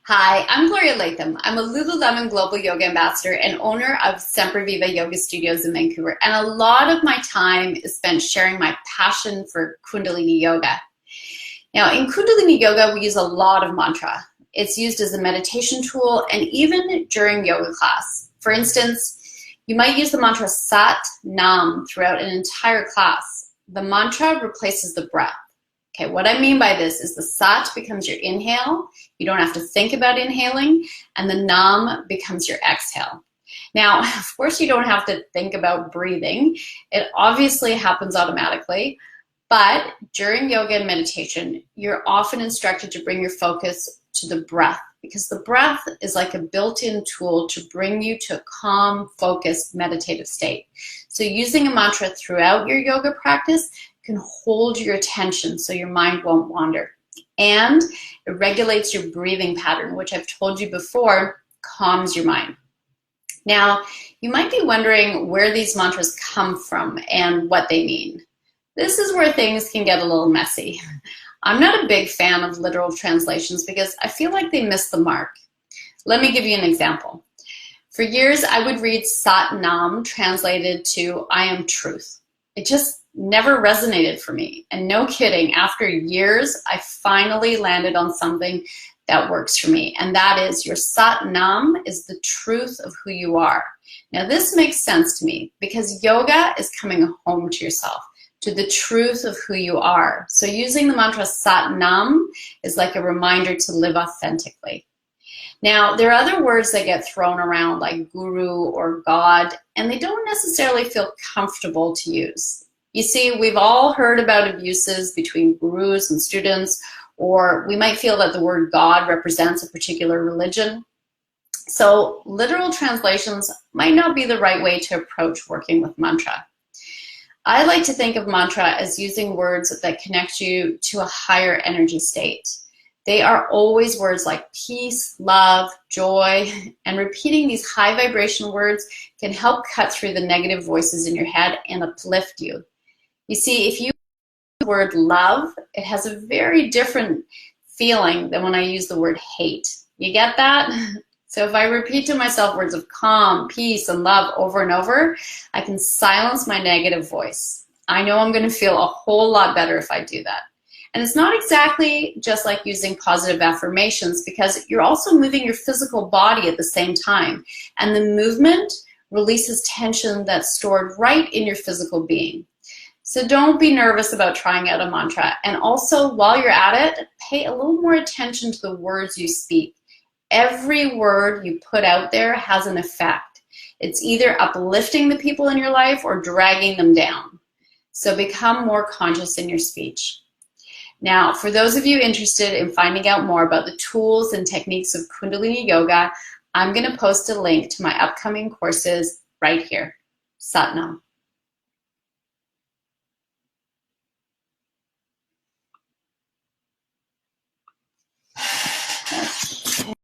Hi, I'm Gloria Latham. I'm a Lululemon Global Yoga Ambassador and owner of Sempre Viva Yoga Studios in Vancouver. And a lot of my time is spent sharing my passion for kundalini yoga. Now, in kundalini yoga, we use a lot of mantra. It's used as a meditation tool and even during yoga class. For instance, you might use the mantra Sat Nam throughout an entire class. The mantra replaces the breath. Okay, what I mean by this is the Sat becomes your inhale. You don't have to think about inhaling, and the Nam becomes your exhale. Now, of course, you don't have to think about breathing. It obviously happens automatically, but during yoga and meditation, you're often instructed to bring your focus to the breath because the breath is like a built-in tool to bring you to a calm, focused, meditative state. So using a mantra throughout your yoga practice can hold your attention so your mind won't wander. And it regulates your breathing pattern, which I've told you before, calms your mind. Now, you might be wondering where these mantras come from and what they mean. This is where things can get a little messy. I'm not a big fan of literal translations because I feel like they miss the mark. Let me give you an example. For years, I would read Sat Nam translated to I am truth. It just never resonated for me. And no kidding, after years, I finally landed on something that works for me. And that is your Sat Nam is the truth of who you are. Now this makes sense to me because yoga is coming home to yourself, to the truth of who you are. So using the mantra Sat Nam is like a reminder to live authentically. Now, there are other words that get thrown around like guru or God, and they don't necessarily feel comfortable to use. You see, we've all heard about abuses between gurus and students, or we might feel that the word God represents a particular religion. So literal translations might not be the right way to approach working with mantra. I like to think of mantra as using words that connect you to a higher energy state. They are always words like peace, love, joy, and repeating these high vibration words can help cut through the negative voices in your head and uplift you. You see, if you use the word love, it has a very different feeling than when I use the word hate. You get that? So if I repeat to myself words of calm, peace, and love over and over, I can silence my negative voice. I know I'm going to feel a whole lot better if I do that. And it's not exactly just like using positive affirmations because you're also moving your physical body at the same time. And the movement releases tension that's stored right in your physical being. So don't be nervous about trying out a mantra. And also, while you're at it, pay a little more attention to the words you speak. Every word you put out there has an effect. It's either uplifting the people in your life or dragging them down. So become more conscious in your speech. Now, for those of you interested in finding out more about the tools and techniques of Kundalini Yoga, I'm going to post a link to my upcoming courses right here. Sat Nam.